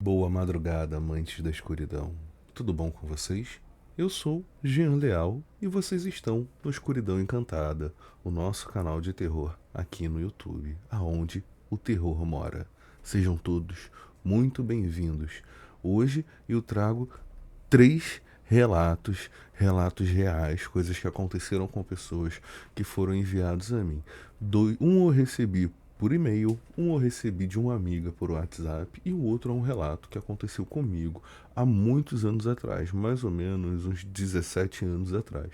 Boa madrugada, amantes da escuridão. Tudo bom com vocês? Eu sou Jean Leal e vocês estão no Escuridão Encantada, o nosso canal de terror aqui no YouTube, aonde o terror mora. Sejam todos muito bem-vindos. Hoje eu trago 3 relatos reais, coisas que aconteceram com pessoas que foram enviados a mim. Um eu recebi por e-mail, um eu recebi de uma amiga por WhatsApp e o outro é um relato que aconteceu comigo há muitos anos atrás, mais ou menos uns 17 anos atrás.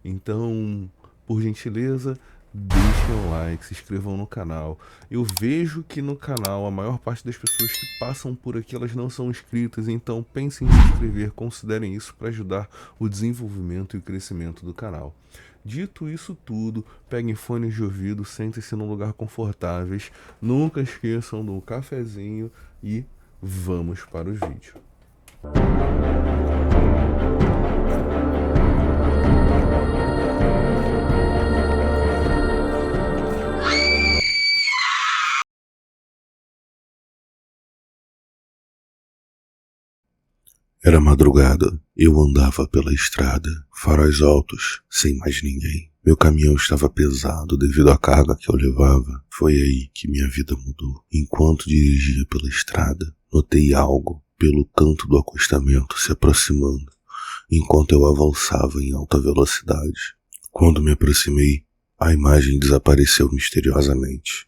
Então, por gentileza, deixem um like, se inscrevam no canal. Eu vejo que no canal a maior parte das pessoas que passam por aqui elas não são inscritas, então pensem em se inscrever, considerem isso para ajudar o desenvolvimento e o crescimento do canal. Dito isso tudo, peguem fones de ouvido, sentem-se num lugar confortáveis, nunca esqueçam do cafezinho e vamos para os vídeos. Era madrugada, eu andava pela estrada, faróis altos, sem mais ninguém. Meu caminhão estava pesado devido à carga que eu levava. Foi aí que minha vida mudou. Enquanto dirigia pela estrada, notei algo pelo canto do acostamento se aproximando, enquanto eu avançava em alta velocidade. Quando me aproximei, a imagem desapareceu misteriosamente.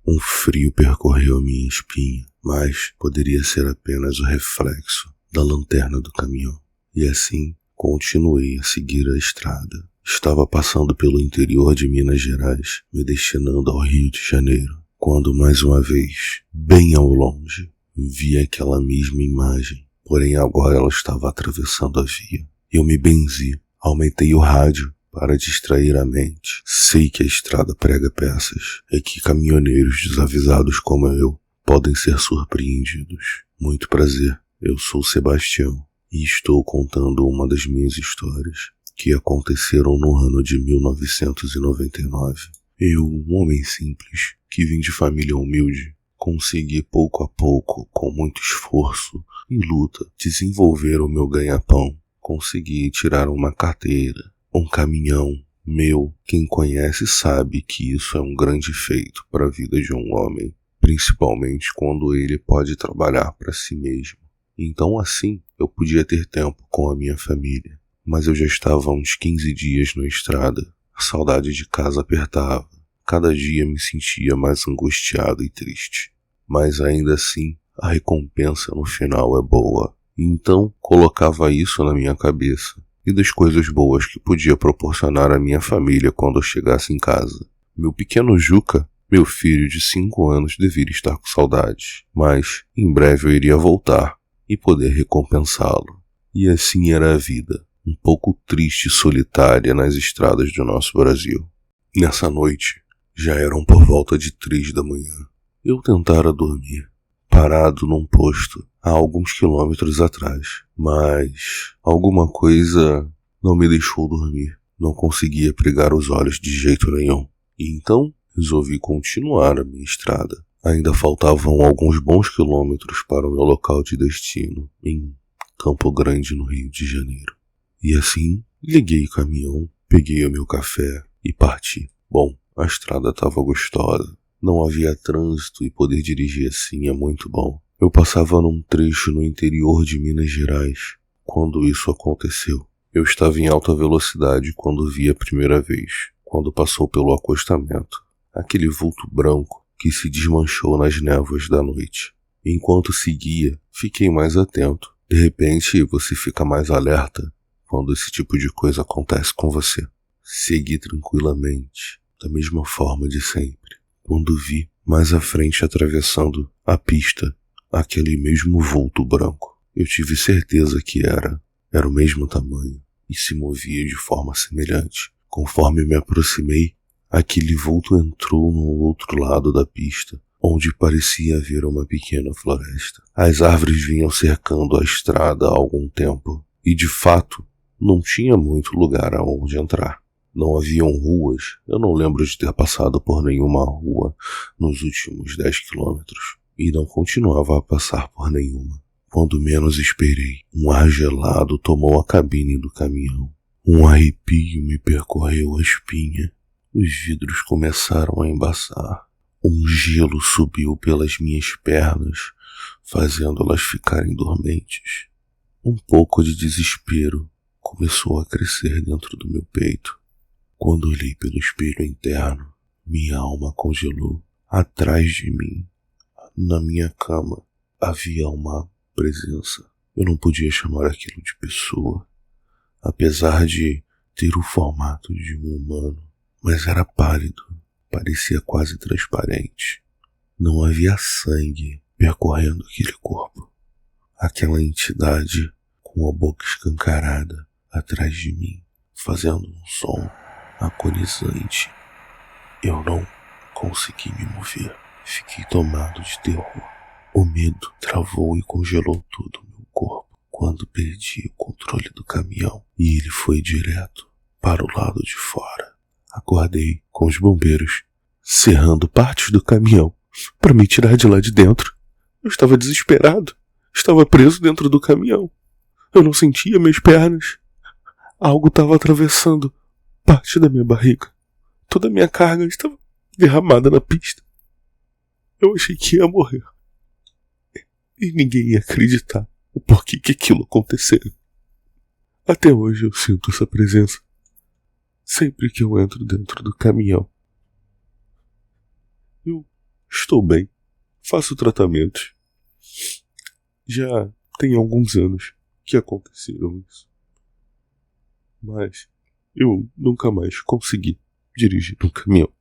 Um frio percorreu a minha espinha, mas poderia ser apenas o reflexo da lanterna do caminhão. E assim, continuei a seguir a estrada. Estava passando pelo interior de Minas Gerais, me destinando ao Rio de Janeiro, quando mais uma vez, bem ao longe, vi aquela mesma imagem, porém agora ela estava atravessando a via. Eu me benzi, aumentei o rádio para distrair a mente. Sei que a estrada prega peças e que caminhoneiros desavisados como eu podem ser surpreendidos. Muito prazer. Eu sou Sebastião e estou contando uma das minhas histórias que aconteceram no ano de 1999. Eu, um homem simples, que vim de família humilde, consegui pouco a pouco, com muito esforço e luta, desenvolver o meu ganha-pão. Consegui tirar uma carteira, um caminhão meu. Quem conhece sabe que isso é um grande feito para a vida de um homem, principalmente quando ele pode trabalhar para si mesmo. Então assim eu podia ter tempo com a minha família, mas eu já estava há uns 15 dias na estrada, a saudade de casa apertava, cada dia me sentia mais angustiado e triste, mas ainda assim a recompensa no final é boa, então colocava isso na minha cabeça e das coisas boas que podia proporcionar à minha família quando eu chegasse em casa. Meu pequeno Juca, meu filho de 5 anos, deveria estar com saudades, mas em breve eu iria voltar e poder recompensá-lo. E assim era a vida, um pouco triste e solitária nas estradas do nosso Brasil. Nessa noite, já eram por volta de 3 da manhã. Eu tentara dormir, parado num posto a alguns quilômetros atrás, mas alguma coisa não me deixou dormir. Não conseguia pregar os olhos de jeito nenhum. E então resolvi continuar a minha estrada. Ainda faltavam alguns bons quilômetros para o meu local de destino, em Campo Grande, no Rio de Janeiro. E assim, liguei o caminhão, peguei o meu café e parti. Bom, a estrada estava gostosa, não havia trânsito e poder dirigir assim é muito bom. Eu passava num trecho no interior de Minas Gerais quando isso aconteceu. Eu estava em alta velocidade quando vi a primeira vez, quando passou pelo acostamento, aquele vulto branco que se desmanchou nas névoas da noite. Enquanto seguia, fiquei mais atento. De repente, você fica mais alerta quando esse tipo de coisa acontece com você. Segui tranquilamente, da mesma forma de sempre. Quando vi, mais à frente atravessando a pista, aquele mesmo vulto branco. Eu tive certeza que era o mesmo tamanho e se movia de forma semelhante. Conforme me aproximei, aquele vulto entrou no outro lado da pista, onde parecia haver uma pequena floresta. As árvores vinham cercando a estrada há algum tempo, e de fato, não tinha muito lugar aonde entrar. Não haviam ruas, eu não lembro de ter passado por nenhuma rua nos últimos 10 quilômetros. e não continuava a passar por nenhuma. Quando menos esperei, um ar gelado tomou a cabine do caminhão. Um arrepio me percorreu a espinha. Os vidros começaram a embaçar. Um gelo subiu pelas minhas pernas, fazendo-las ficarem dormentes. Um pouco de desespero começou a crescer dentro do meu peito. Quando olhei pelo espelho interno, minha alma congelou. Atrás de mim, na minha cama, havia uma presença. Eu não podia chamar aquilo de pessoa, apesar de ter o formato de um humano, mas era pálido, parecia quase transparente. Não havia sangue percorrendo aquele corpo. Aquela entidade com a boca escancarada atrás de mim, fazendo um som agonizante. Eu não consegui me mover. Fiquei tomado de terror. O medo travou e congelou todo o meu corpo quando perdi o controle do caminhão e ele foi direto para o lado de fora. Acordei com os bombeiros serrando partes do caminhão para me tirar de lá de dentro. Eu estava desesperado. Estava preso dentro do caminhão. Eu não sentia minhas pernas. Algo estava atravessando parte da minha barriga. Toda a minha carga estava derramada na pista. Eu achei que ia morrer. E ninguém ia acreditar o porquê que aquilo aconteceu. Até hoje eu sinto essa presença. Sempre que eu entro dentro do caminhão. Eu estou bem. Faço tratamentos. Já tem alguns anos que aconteceram isso. Mas eu nunca mais consegui dirigir um caminhão.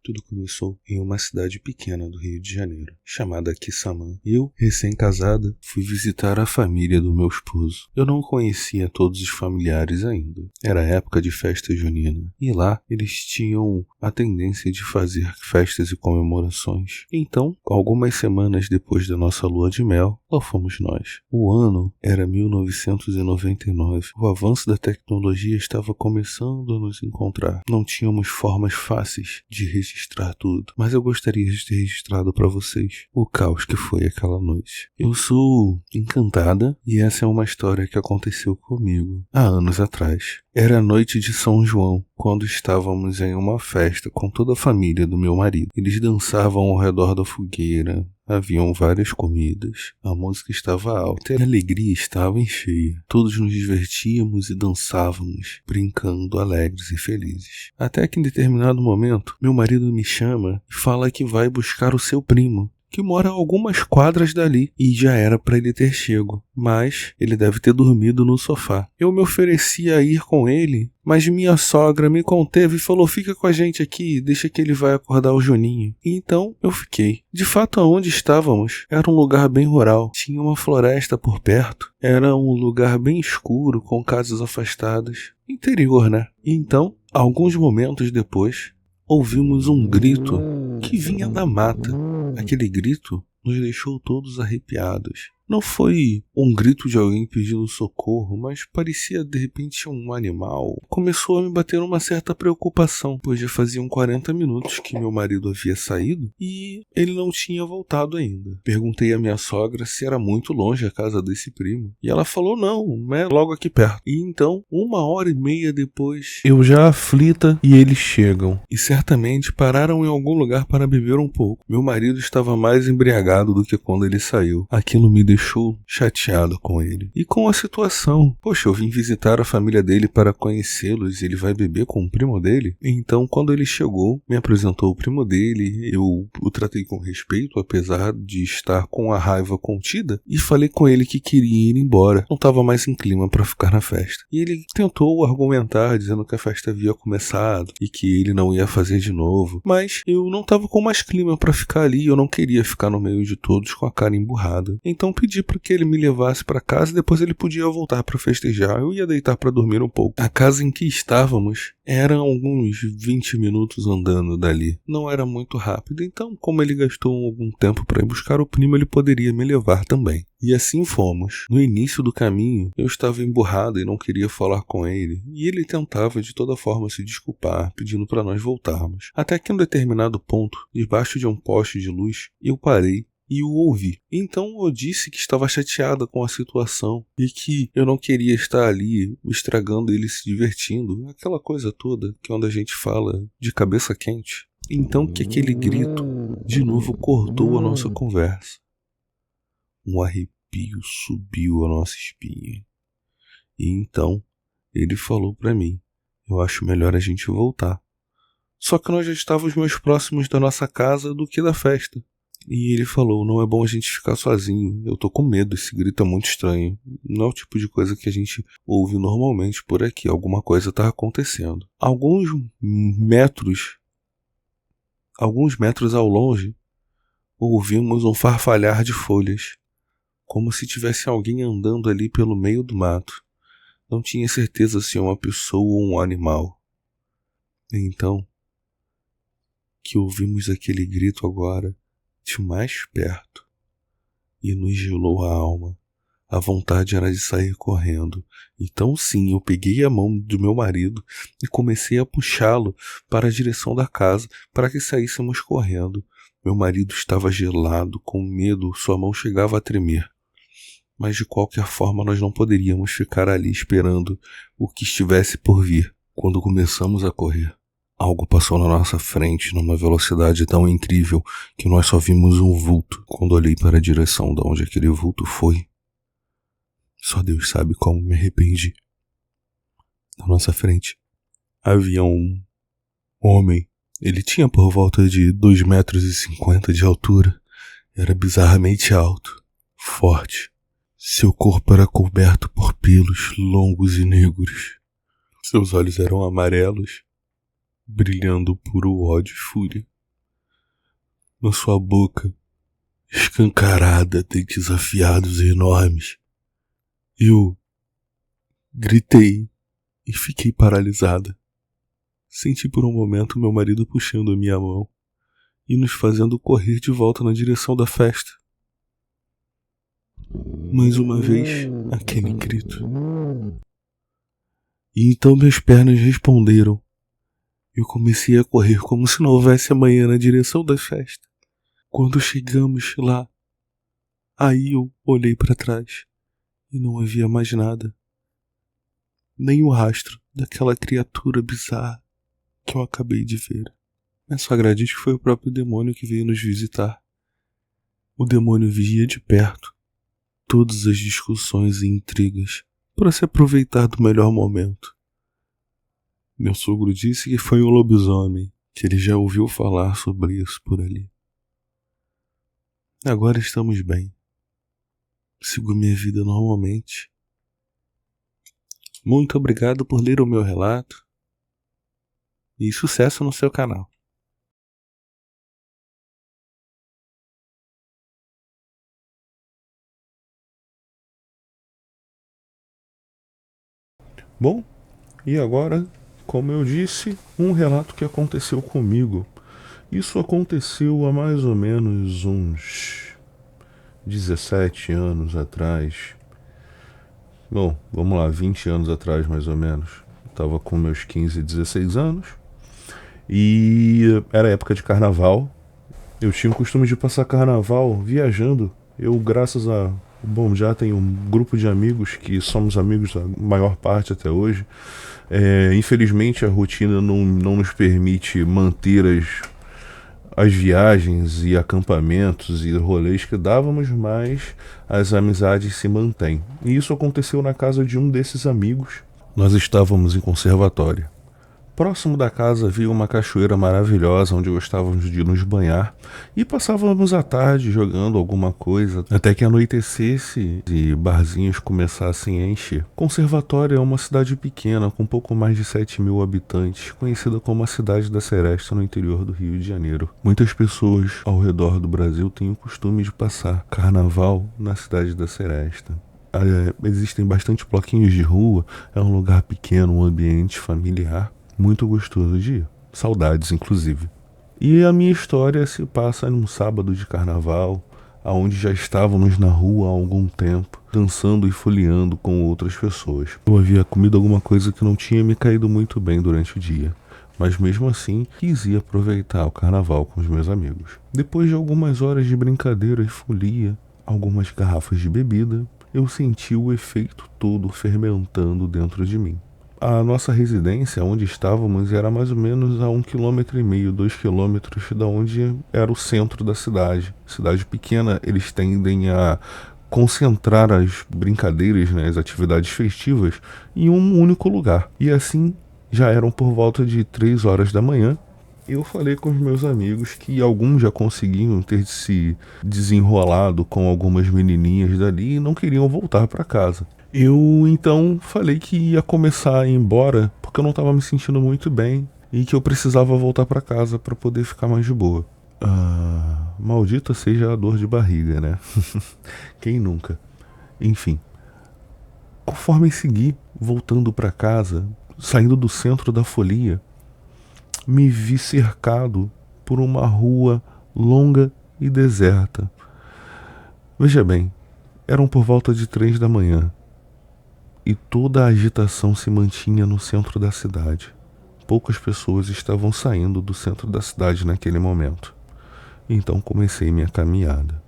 Tudo começou em uma cidade pequena do Rio de Janeiro, chamada Quissamã. Eu, recém-casada, fui visitar a família do meu esposo. Eu não conhecia todos os familiares ainda. Era época de festa junina, e lá eles tinham a tendência de fazer festas e comemorações. Então, algumas semanas depois da nossa lua de mel, lá fomos nós. O ano era 1999. O avanço da tecnologia estava começando a nos encontrar. Não tínhamos formas fáceis de registrar tudo, mas eu gostaria de ter registrado para vocês o caos que foi aquela noite. Eu sou encantada e essa é uma história que aconteceu comigo há anos atrás. Era a noite de São João, quando estávamos em uma festa com toda a família do meu marido. Eles dançavam ao redor da fogueira, haviam várias comidas, a música estava alta e a alegria estava em cheia. Todos nos divertíamos e dançávamos, brincando alegres e felizes. Até que em determinado momento, meu marido me chama e fala que vai buscar o seu primo, que mora a algumas quadras dali, e já era para ele ter chego, mas ele deve ter dormido no sofá. Eu me ofereci a ir com ele, mas minha sogra me conteve e falou: fica com a gente aqui, deixa que ele vai acordar o Juninho. E então eu fiquei. De fato, aonde estávamos era um lugar bem rural, tinha uma floresta por perto, era um lugar bem escuro, com casas afastadas, interior, né? E então, alguns momentos depois, ouvimos um grito que vinha da mata. Aquele grito nos deixou todos arrepiados. Não foi um grito de alguém pedindo socorro, mas parecia de repente um animal. Começou a me bater uma certa preocupação, pois já faziam 40 minutos que meu marido havia saído e ele não tinha voltado ainda. Perguntei à minha sogra se era muito longe a casa desse primo, e ela falou não, é logo aqui perto. E então, 1h30 depois, eu já aflita e eles chegam, e certamente pararam em algum lugar para beber um pouco. Meu marido estava mais embriagado do que quando ele saiu. Aquilo me deixou chateado com ele e com a situação. Poxa, eu vim visitar a família dele para conhecê-los e ele vai beber com o primo dele? Então, quando ele chegou, me apresentou o primo dele, eu o tratei com respeito, apesar de estar com a raiva contida, e falei com ele que queria ir embora. Não estava mais em clima para ficar na festa. E ele tentou argumentar, dizendo que a festa havia começado e que ele não ia fazer de novo. Mas eu não estava com mais clima para ficar ali, eu não queria ficar no meio de todos com a cara emburrada. Então pedi pedi para que ele me levasse para casa e depois ele podia voltar para festejar. Eu ia deitar para dormir um pouco. A casa em que estávamos era alguns 20 minutos andando dali. Não era muito rápido, então como ele gastou algum tempo para ir buscar o primo, ele poderia me levar também. E assim fomos. No início do caminho, eu estava emburrado e não queria falar com ele, e ele tentava de toda forma se desculpar, pedindo para nós voltarmos. Até que em um determinado ponto, debaixo de um poste de luz, eu parei e o ouvi. Então eu disse que estava chateada com a situação e que eu não queria estar ali estragando ele se divertindo, aquela coisa toda que quando a gente fala de cabeça quente. Então que aquele grito de novo cortou a nossa conversa. Um arrepio subiu a nossa espinha. E então ele falou para mim: eu acho melhor a gente voltar. Só que nós já estávamos mais próximos da nossa casa do que da festa. E ele falou: não é bom a gente ficar sozinho, eu tô com medo, esse grito é muito estranho. Não é o tipo de coisa que a gente ouve normalmente por aqui, alguma coisa tá acontecendo. Alguns metros ao longe, ouvimos um farfalhar de folhas, como se tivesse alguém andando ali pelo meio do mato. Não tinha certeza se uma pessoa ou um animal. Então, que ouvimos aquele grito agora, de mais perto, e nos gelou a alma. A vontade era de sair correndo. Então sim, eu peguei a mão do meu marido e comecei a puxá-lo para a direção da casa, para que saíssemos correndo. Meu marido estava gelado, com medo, sua mão chegava a tremer. Mas de qualquer forma nós não poderíamos ficar ali esperando o que estivesse por vir. Quando começamos a correr, algo passou na nossa frente numa velocidade tão incrível que nós só vimos um vulto. Quando olhei para a direção de onde aquele vulto foi, só Deus sabe como me arrependi. Na nossa frente havia um homem. Ele tinha por volta de 2,50 metros de altura. Era bizarramente alto, forte. Seu corpo era coberto por pelos longos e negros. Seus olhos eram amarelos, brilhando puro ódio e fúria. Na sua boca, escancarada, dentes afiados e enormes. Eu gritei e fiquei paralisada. Senti por um momento meu marido puxando a minha mão e nos fazendo correr de volta na direção da festa. Mais uma vez, aquele grito. E então minhas pernas responderam. Eu comecei a correr como se não houvesse amanhã na direção da festa. Quando chegamos lá, aí eu olhei para trás e não havia mais nada. Nem o rastro daquela criatura bizarra que eu acabei de ver. Mas só acredito que foi o próprio demônio que veio nos visitar. O demônio vigia de perto todas as discussões e intrigas para se aproveitar do melhor momento. Meu sogro disse que foi um lobisomem, que ele já ouviu falar sobre isso por ali. Agora estamos bem. Sigo minha vida normalmente. Muito obrigado por ler o meu relato e sucesso no seu canal. Bom, e agora, como eu disse, um relato que aconteceu comigo. Isso aconteceu há mais ou menos uns 17 anos atrás. Bom, vamos lá, 20 anos atrás mais ou menos. Eu tava com meus 15, 16 anos. E era época de carnaval. Eu tinha o costume de passar carnaval viajando. Eu, graças a... Bom, já tenho um grupo de amigos que somos amigos da maior parte até hoje. Infelizmente a rotina não nos permite manter as viagens e acampamentos e rolês que dávamos, mas as amizades se mantêm. E isso aconteceu na casa de um desses amigos. Nós estávamos em conservatório. Próximo da casa havia uma cachoeira maravilhosa onde gostávamos de nos banhar e passávamos a tarde jogando alguma coisa até que anoitecesse e barzinhos começassem a encher. Conservatório é uma cidade pequena com pouco mais de 7.000 habitantes, conhecida como a cidade da Seresta no interior do Rio de Janeiro. Muitas pessoas ao redor do Brasil têm o costume de passar carnaval na cidade da Seresta. Existem bastante bloquinhos de rua, é um lugar pequeno, um ambiente familiar, muito gostoso de ir. Saudades, inclusive. E a minha história se passa num sábado de carnaval, aonde já estávamos na rua há algum tempo, dançando e folheando com outras pessoas. Eu havia comido alguma coisa que não tinha me caído muito bem durante o dia, mas mesmo assim quis ir aproveitar o carnaval com os meus amigos. Depois de algumas horas de brincadeira e folia, algumas garrafas de bebida, eu senti o efeito todo fermentando dentro de mim. A nossa residência, onde estávamos, era mais ou menos a 1,5 km, 2 km da onde era o centro da cidade. Cidade pequena, eles tendem a concentrar as brincadeiras, né, as atividades festivas, em um único lugar. E assim, já eram por volta de 3 horas da manhã. Eu falei com os meus amigos que alguns já conseguiam ter se desenrolado com algumas menininhas dali e não queriam voltar para casa. Eu então falei que ia começar a ir embora porque eu não estava me sentindo muito bem e que eu precisava voltar para casa para poder ficar mais de boa. Maldita seja a dor de barriga, né? Quem nunca? Enfim, conforme segui voltando para casa, saindo do centro da folia, me vi cercado por uma rua longa e deserta. Veja bem, eram por volta de 3 da manhã e toda a agitação se mantinha no centro da cidade. Poucas pessoas estavam saindo do centro da cidade naquele momento. Então comecei minha caminhada.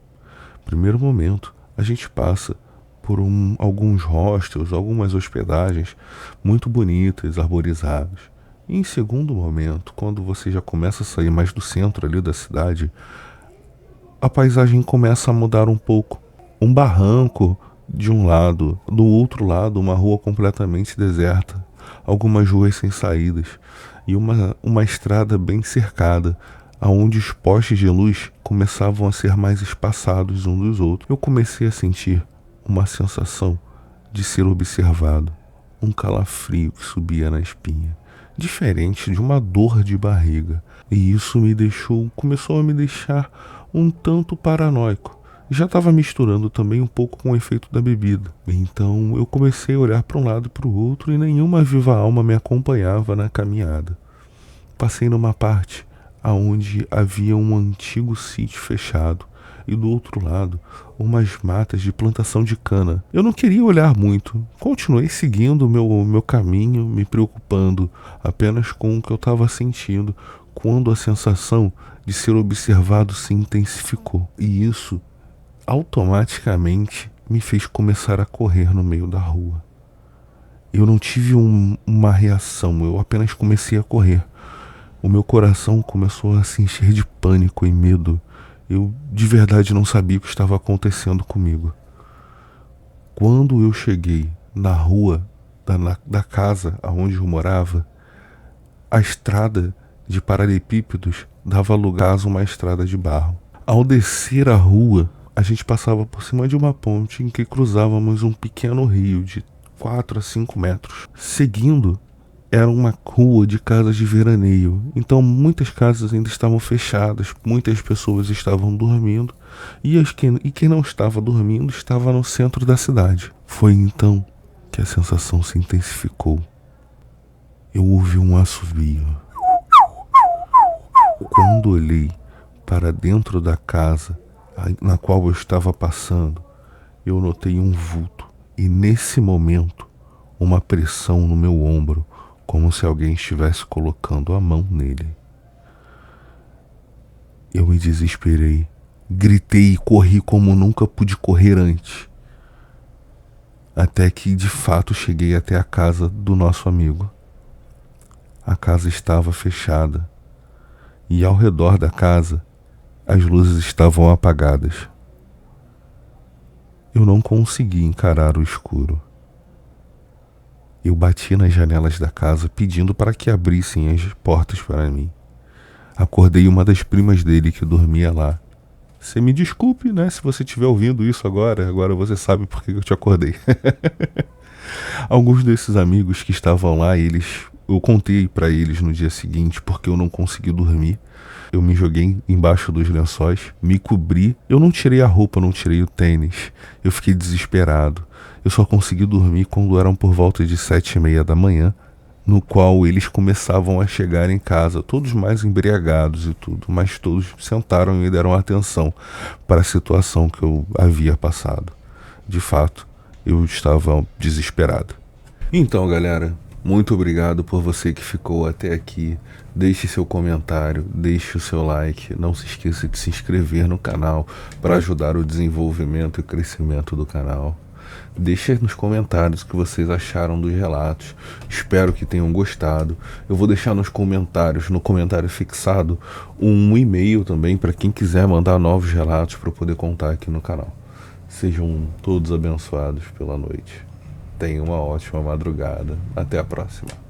Primeiro momento, a gente passa por alguns hostels, algumas hospedagens muito bonitas, arborizadas. E em segundo momento, quando você já começa a sair mais do centro ali da cidade, a paisagem começa a mudar um pouco. Um barranco de um lado, do outro lado uma rua completamente deserta, algumas ruas sem saídas e uma estrada bem cercada, aonde os postes de luz começavam a ser mais espaçados uns dos outros. Eu comecei a sentir uma sensação de ser observado, um calafrio que subia na espinha, diferente de uma dor de barriga. E isso começou a me deixar um tanto paranoico. Já estava misturando também um pouco com o efeito da bebida. Então eu comecei a olhar para um lado e para o outro e nenhuma viva alma me acompanhava na caminhada. Passei numa parte aonde havia um antigo sítio fechado e do outro lado umas matas de plantação de cana. Eu não queria olhar muito, continuei seguindo o meu caminho, me preocupando apenas com o que eu estava sentindo, quando a sensação de ser observado se intensificou. E isso automaticamente me fez começar a correr no meio da rua. Eu não tive uma reação, eu apenas comecei a correr. O meu coração começou a se encher de pânico e medo. Eu de verdade não sabia o que estava acontecendo comigo. Quando eu cheguei na rua da casa onde eu morava, a estrada de paralelepípedos dava lugar a uma estrada de barro. Ao descer a rua, a gente passava por cima de uma ponte em que cruzávamos um pequeno rio de 4 a 5 metros. Seguindo, era uma rua de casas de veraneio, então muitas casas ainda estavam fechadas, muitas pessoas estavam dormindo e quem não estava dormindo estava no centro da cidade. Foi então que a sensação se intensificou. Eu ouvi um assovio. Quando olhei para dentro da casa na qual eu estava passando, eu notei um vulto e nesse momento uma pressão no meu ombro, como se alguém estivesse colocando a mão nele. Eu me desesperei, gritei e corri como nunca pude correr antes, até que de fato cheguei até a casa do nosso amigo. A casa estava fechada e ao redor da casa as luzes estavam apagadas. Eu não consegui encarar o escuro. Eu bati nas janelas da casa pedindo para que abrissem as portas para mim. Acordei uma das primas dele que dormia lá. Você me desculpe, né, se você estiver ouvindo isso agora você sabe por que eu te acordei. Alguns desses amigos que estavam lá, eu contei para eles no dia seguinte porque eu não consegui dormir. Eu me joguei embaixo dos lençóis, me cobri, eu não tirei a roupa, não tirei o tênis. Eu fiquei desesperado. Eu só consegui dormir quando eram por volta de 7:30 da manhã, no qual eles começavam a chegar em casa, todos mais embriagados e tudo, mas todos sentaram e me deram atenção para a situação que eu havia passado. De fato, eu estava desesperado. Então, galera, muito obrigado por você que ficou até aqui. Deixe seu comentário, deixe o seu like. Não se esqueça de se inscrever no canal para ajudar o desenvolvimento e crescimento do canal. Deixe nos comentários o que vocês acharam dos relatos. Espero que tenham gostado. Eu vou deixar nos comentários, no comentário fixado, um e-mail também para quem quiser mandar novos relatos para eu poder contar aqui no canal. Sejam todos abençoados pela noite. Tenham uma ótima madrugada. Até a próxima.